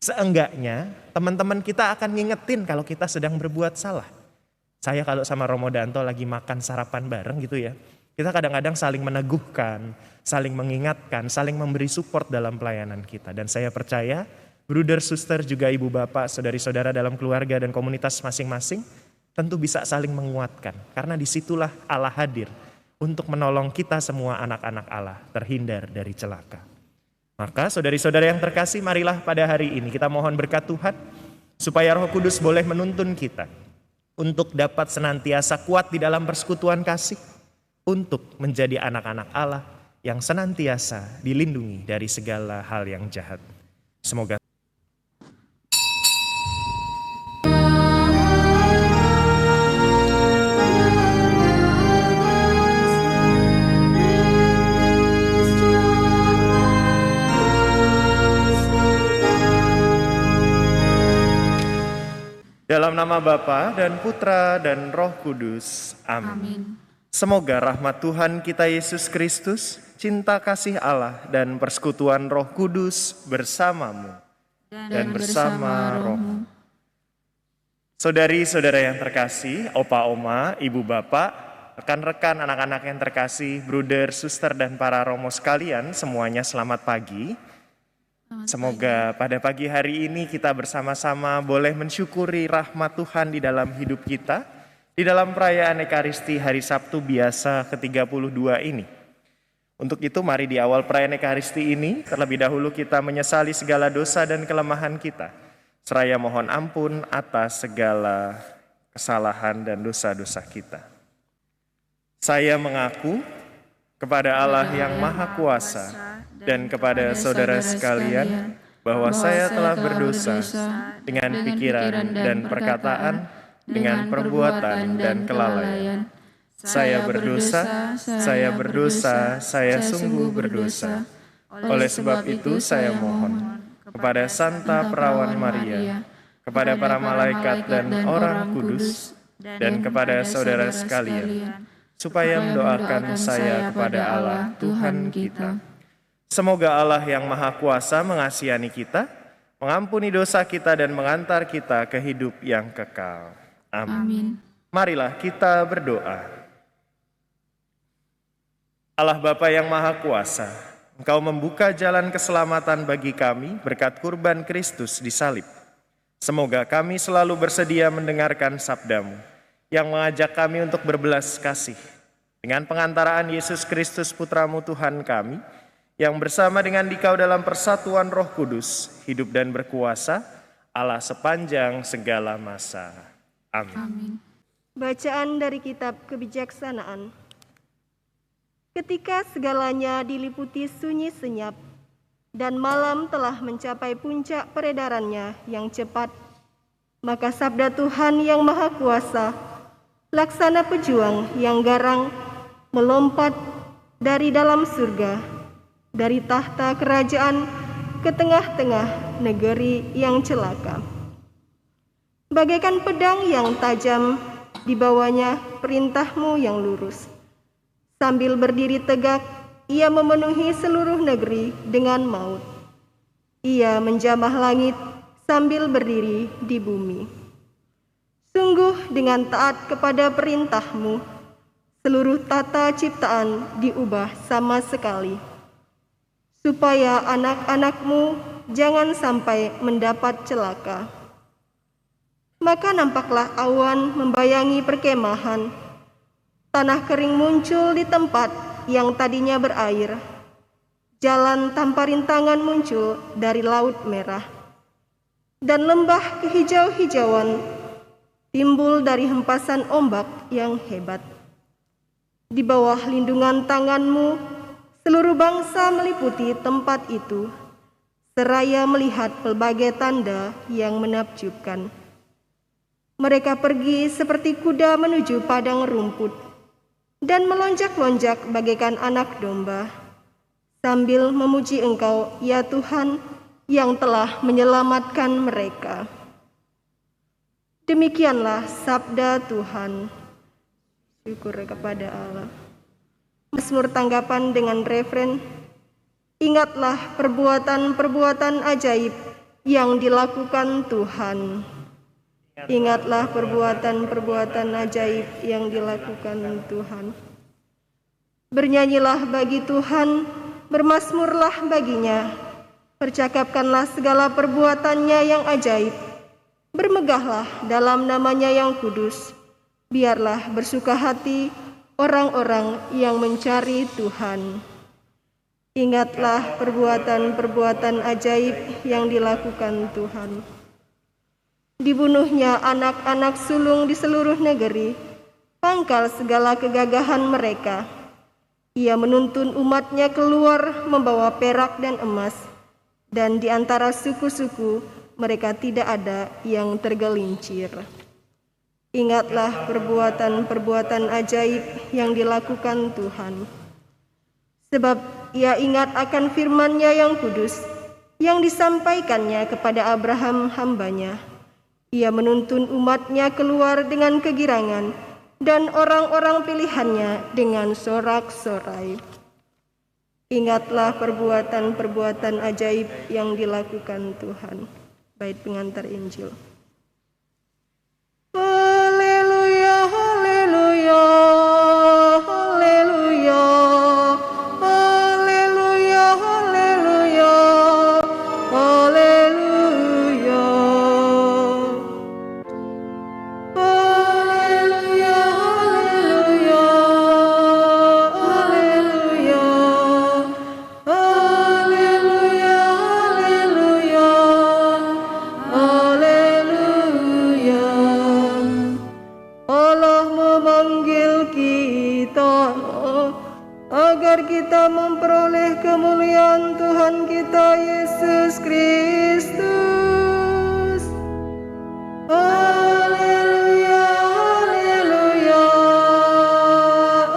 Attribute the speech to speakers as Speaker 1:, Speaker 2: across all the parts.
Speaker 1: Seenggaknya teman-teman kita akan ngingetin kalau kita sedang berbuat salah. Saya kalau sama Romo Danto lagi makan sarapan bareng gitu ya, kita kadang-kadang saling meneguhkan, saling mengingatkan, saling memberi support dalam pelayanan kita. Dan saya percaya bruder, suster, juga ibu bapak, saudari-saudara dalam keluarga dan komunitas masing-masing tentu bisa saling menguatkan. Karena disitulah Allah hadir untuk menolong kita semua anak-anak Allah terhindar dari celaka. Maka saudari-saudara yang terkasih, marilah pada hari ini kita mohon berkat Tuhan supaya Roh Kudus boleh menuntun kita untuk dapat senantiasa kuat di dalam persekutuan kasih, untuk menjadi anak-anak Allah yang senantiasa dilindungi dari segala hal yang jahat. Semoga dalam nama Bapa dan Putra dan Roh Kudus. Amin. Semoga rahmat Tuhan kita Yesus Kristus, cinta kasih Allah dan persekutuan Roh Kudus bersamamu dan bersama rohmu. Saudari-saudara yang terkasih, opa oma, ibu bapak, rekan-rekan anak-anak yang terkasih, bruder, suster dan para romo sekalian, semuanya selamat pagi. Semoga pada pagi hari ini kita bersama-sama boleh mensyukuri rahmat Tuhan di dalam hidup kita, di dalam perayaan Ekaristi hari Sabtu biasa ke-32 ini. Untuk itu mari di awal perayaan Ekaristi ini, terlebih dahulu kita menyesali segala dosa dan kelemahan kita, seraya mohon ampun atas segala kesalahan dan dosa-dosa kita. Saya mengaku kepada Allah yang Maha Kuasa dan kepada saudara sekalian bahwa saya telah berdosa dengan pikiran dan perkataan, dengan perbuatan dan kelalaian. Saya berdosa, saya sungguh berdosa. Oleh sebab itu saya mohon kepada Santa Perawan Maria, kepada para malaikat dan orang kudus, dan kepada saudara sekalian, supaya mendoakan saya kepada Allah Tuhan kita. Semoga Allah yang Maha Kuasa mengasihani kita, mengampuni dosa kita dan mengantar kita ke hidup yang kekal. Amin. Marilah kita berdoa. Allah Bapa yang Maha Kuasa, Engkau membuka jalan keselamatan bagi kami berkat kurban Kristus di salib. Semoga kami selalu bersedia mendengarkan sabda-Mu yang mengajak kami untuk berbelas kasih. Dengan pengantaraan Yesus Kristus Putra-Mu Tuhan kami, yang bersama dengan Dikau dalam persatuan Roh Kudus, hidup dan berkuasa, Allah sepanjang segala masa. Amin.
Speaker 2: Bacaan dari Kitab Kebijaksanaan. Ketika segalanya diliputi sunyi senyap, dan malam telah mencapai puncak peredarannya yang cepat, maka sabda Tuhan yang Maha Kuasa, laksana pejuang yang garang, melompat dari dalam surga, dari tahta kerajaan ke tengah-tengah negeri yang celaka. Bagaikan pedang yang tajam, di bawahnya perintah-Mu yang lurus. Sambil berdiri tegak, Ia memenuhi seluruh negeri dengan maut. Ia menjamah langit sambil berdiri di bumi. Sungguh dengan taat kepada perintah-Mu, seluruh tata ciptaan diubah sama sekali, supaya anak-anak-Mu jangan sampai mendapat celaka. Maka nampaklah awan membayangi perkemahan, tanah kering muncul di tempat yang tadinya berair, jalan tanpa rintangan muncul dari laut merah, dan lembah kehijau-hijauan timbul dari hempasan ombak yang hebat. Di bawah lindungan tangan-Mu, seluruh bangsa meliputi tempat itu, seraya melihat pelbagai tanda yang menakjubkan. Mereka pergi seperti kuda menuju padang rumput, dan melonjak-lonjak bagaikan anak domba, sambil memuji Engkau, ya Tuhan, yang telah menyelamatkan mereka. Demikianlah sabda Tuhan. Syukur kepada Allah. Mazmur tanggapan dengan refren, ingatlah perbuatan-perbuatan ajaib yang dilakukan Tuhan. Ingatlah perbuatan-perbuatan ajaib yang dilakukan Tuhan. Bernyanyilah bagi Tuhan, bermazmurlah baginya, percakapkanlah segala perbuatannya yang ajaib, bermegahlah dalam namanya yang kudus, biarlah bersuka hati orang-orang yang mencari Tuhan. Ingatlah perbuatan-perbuatan ajaib yang dilakukan Tuhan. Dibunuhnya anak-anak sulung di seluruh negeri, pangkal segala kegagahan mereka. Ia menuntun umatnya keluar membawa perak dan emas, dan di antara suku-suku mereka tidak ada yang tergelincir. Ingatlah perbuatan-perbuatan ajaib yang dilakukan Tuhan. Sebab ia ingat akan firman-Nya yang kudus, yang disampaikannya kepada Abraham hamba-Nya. Ia menuntun umat-Nya keluar dengan kegirangan, dan orang-orang pilihan-Nya dengan sorak-sorai. Ingatlah perbuatan-perbuatan ajaib yang dilakukan Tuhan. Bait pengantar Injil. Haleluya, haleluya, haleluya, haleluya, haleluya, haleluya. Haleluya, haleluya, haleluya, haleluya, haleluya, haleluya. Allah memanggil kita agar kita memperoleh kemuliaan Tuhan kita Yesus Kristus. Haleluya, haleluya,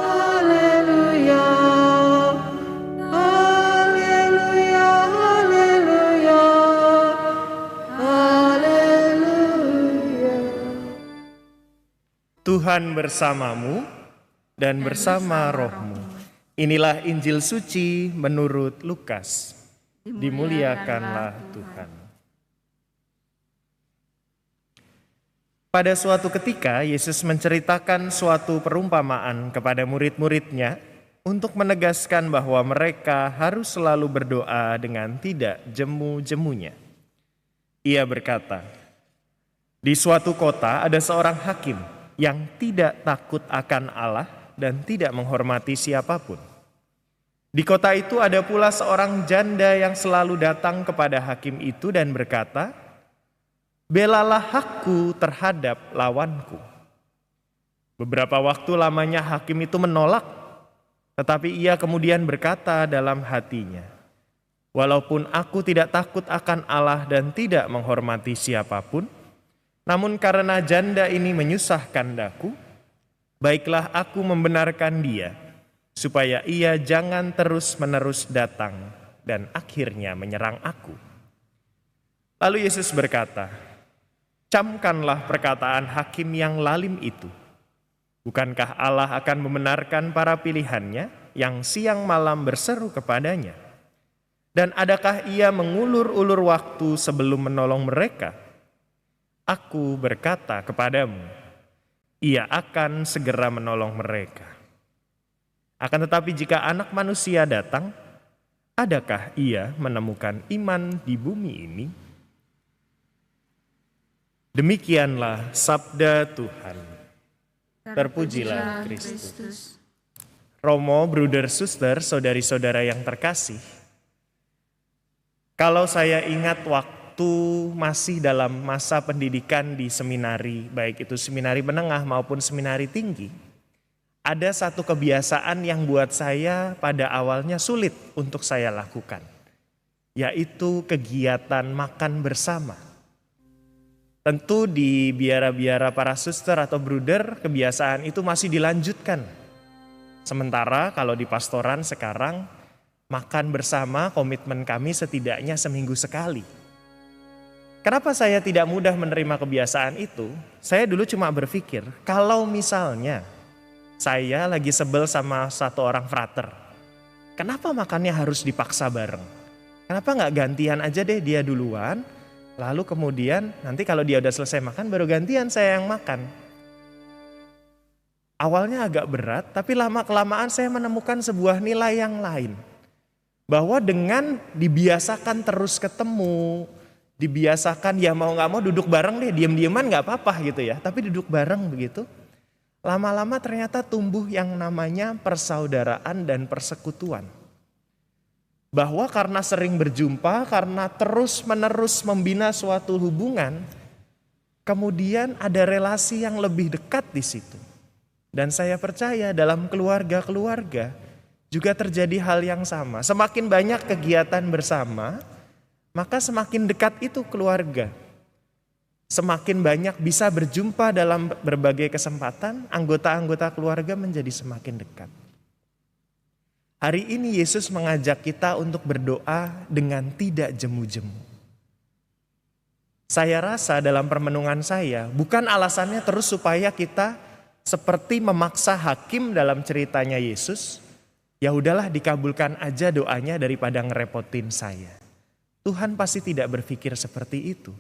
Speaker 2: haleluya, haleluya, haleluya, haleluya.
Speaker 1: Tuhan bersamamu dan bersama rohmu. Inilah Injil suci menurut Lukas. Dimuliakanlah Tuhan. Pada suatu ketika, Yesus menceritakan suatu perumpamaan kepada murid-muridnya untuk menegaskan bahwa mereka harus selalu berdoa dengan tidak jemu-jemunya. Ia berkata, "Di suatu kota ada seorang hakim yang tidak takut akan Allah dan tidak menghormati siapapun. Di kota itu ada pula seorang janda yang selalu datang kepada hakim itu dan berkata, 'Belalah hakku terhadap lawanku.' Beberapa waktu lamanya hakim itu menolak, tetapi ia kemudian berkata dalam hatinya, 'Walaupun aku tidak takut akan Allah dan tidak menghormati siapapun, namun karena janda ini menyusahkan daku, baiklah aku membenarkan dia, supaya ia jangan terus-menerus datang dan akhirnya menyerang aku.' Lalu Yesus berkata, 'Camkanlah perkataan hakim yang lalim itu. Bukankah Allah akan membenarkan para pilihannya yang siang malam berseru kepadanya? Dan adakah ia mengulur-ulur waktu sebelum menolong mereka? Aku berkata kepadamu, ia akan segera menolong mereka. Akan tetapi jika Anak Manusia datang, adakah ia menemukan iman di bumi ini?' Demikianlah sabda Tuhan. Terpujilah Kristus. Romo, bruder, suster, saudari-saudara yang terkasih, kalau saya ingat waktu masih dalam masa pendidikan di seminari, baik itu seminari menengah maupun seminari tinggi, ada satu kebiasaan yang buat saya pada awalnya sulit untuk saya lakukan, yaitu kegiatan makan bersama. Tentu di biara-biara para suster atau bruder, kebiasaan itu masih dilanjutkan. Sementara kalau di pastoran sekarang, makan bersama komitmen kami setidaknya seminggu sekali. Kenapa saya tidak mudah menerima kebiasaan itu? Saya dulu cuma berpikir, kalau misalnya saya lagi sebel sama satu orang frater, kenapa makannya harus dipaksa bareng? Kenapa nggak gantian aja deh, dia duluan, Lalu kemudian nanti kalau dia udah selesai makan baru gantian saya yang makan. Awalnya agak berat, tapi lama-kelamaan saya menemukan sebuah nilai yang lain. Bahwa dengan dibiasakan terus ketemu, dibiasakan ya mau gak mau duduk bareng deh, diam-diaman gak apa-apa gitu ya. Tapi duduk bareng begitu, lama-lama ternyata tumbuh yang namanya persaudaraan dan persekutuan. Bahwa karena sering berjumpa, karena terus-menerus membina suatu hubungan, kemudian ada relasi yang lebih dekat di situ. Dan saya percaya dalam keluarga-keluarga juga terjadi hal yang sama. Semakin banyak kegiatan bersama, maka semakin dekat itu keluarga. Semakin banyak bisa berjumpa dalam berbagai kesempatan, anggota-anggota keluarga menjadi semakin dekat. Hari ini Yesus mengajak kita untuk berdoa dengan tidak jemu-jemu. Saya rasa dalam permenungan saya, bukan alasannya terus supaya kita seperti memaksa hakim dalam ceritanya Yesus, ya udahlah dikabulkan aja doanya daripada ngerepotin saya. Tuhan pasti tidak berpikir seperti itu.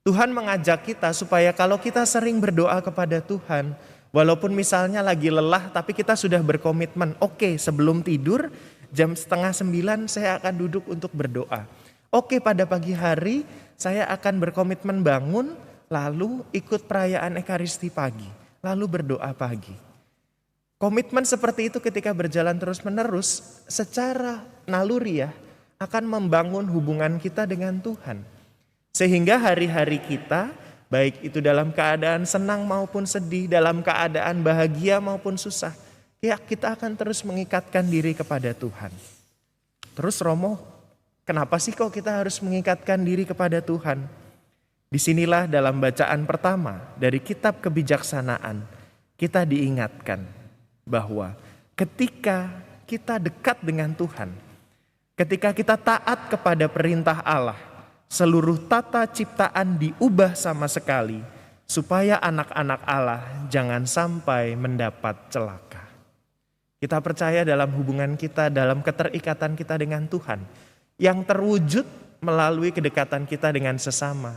Speaker 1: Tuhan mengajak kita supaya kalau kita sering berdoa kepada Tuhan, walaupun misalnya lagi lelah tapi kita sudah berkomitmen, oke, sebelum tidur jam 8:30 saya akan duduk untuk berdoa. Oke, pada pagi hari saya akan berkomitmen bangun lalu ikut perayaan Ekaristi pagi. Lalu berdoa pagi. Komitmen seperti itu ketika berjalan terus-menerus secara naluriah akan membangun hubungan kita dengan Tuhan. Sehingga hari-hari kita, baik itu dalam keadaan senang maupun sedih, dalam keadaan bahagia maupun susah, ya kita akan terus mengikatkan diri kepada Tuhan. Terus Romo, kenapa sih kok kita harus mengikatkan diri kepada Tuhan? Disinilah dalam bacaan pertama dari kitab kebijaksanaan kita diingatkan bahwa ketika kita dekat dengan Tuhan, ketika kita taat kepada perintah Allah, seluruh tata ciptaan diubah sama sekali supaya anak-anak Allah jangan sampai mendapat celaka. Kita percaya dalam hubungan kita, dalam keterikatan kita dengan Tuhan yang terwujud melalui kedekatan kita dengan sesama,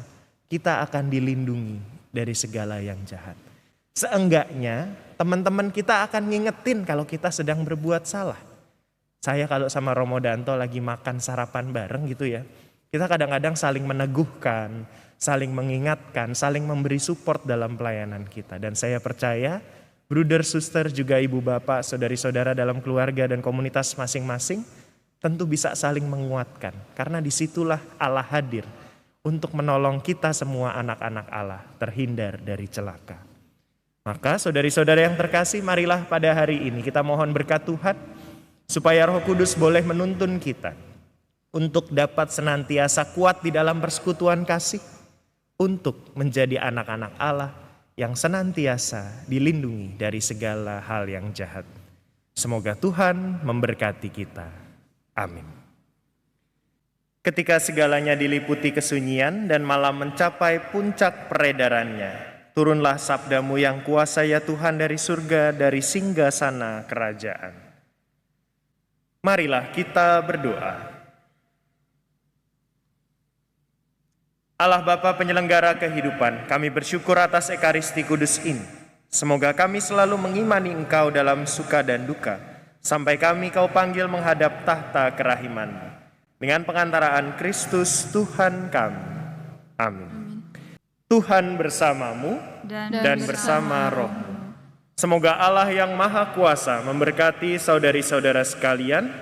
Speaker 1: kita akan dilindungi dari segala yang jahat. Seenggaknya teman-teman kita akan ngingetin kalau kita sedang berbuat salah. Saya kalau sama Romo Danto lagi makan sarapan bareng gitu ya, kita kadang-kadang saling meneguhkan, saling mengingatkan, saling memberi support dalam pelayanan kita. Dan saya percaya bruder, suster, juga ibu bapak, saudari-saudara dalam keluarga dan komunitas masing-masing tentu bisa saling menguatkan. Karena disitulah Allah hadir untuk menolong kita semua anak-anak Allah terhindar dari celaka. Maka saudari-saudara yang terkasih, marilah pada hari ini kita mohon berkat Tuhan supaya Roh Kudus boleh menuntun kita untuk dapat senantiasa kuat di dalam persekutuan kasih, untuk menjadi anak-anak Allah yang senantiasa dilindungi dari segala hal yang jahat. Semoga Tuhan memberkati kita. Amin. Ketika segalanya diliputi kesunyian dan malam mencapai puncak peredarannya, turunlah sabdamu yang kuasa ya Tuhan dari surga, dari singgasana kerajaan. Marilah kita berdoa. Allah Bapa penyelenggara kehidupan, kami bersyukur atas Ekaristi Kudus ini. Semoga kami selalu mengimani Engkau dalam suka dan duka, sampai kami Kau panggil menghadap tahta kerahiman-Mu. Dengan pengantaraan Kristus Tuhan kami. Amin. Tuhan bersamamu dan bersama rohmu. Semoga Allah yang Maha Kuasa memberkati saudari-saudara sekalian,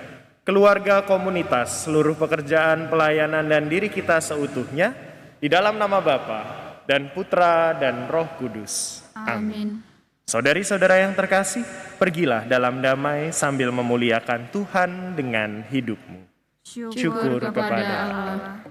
Speaker 1: keluarga, komunitas, seluruh pekerjaan, pelayanan, dan diri kita seutuhnya, di dalam nama Bapa dan Putra dan Roh Kudus. Amin. Saudari-saudara yang terkasih, pergilah dalam damai sambil memuliakan Tuhan dengan hidupmu. Syukur kepada Allah.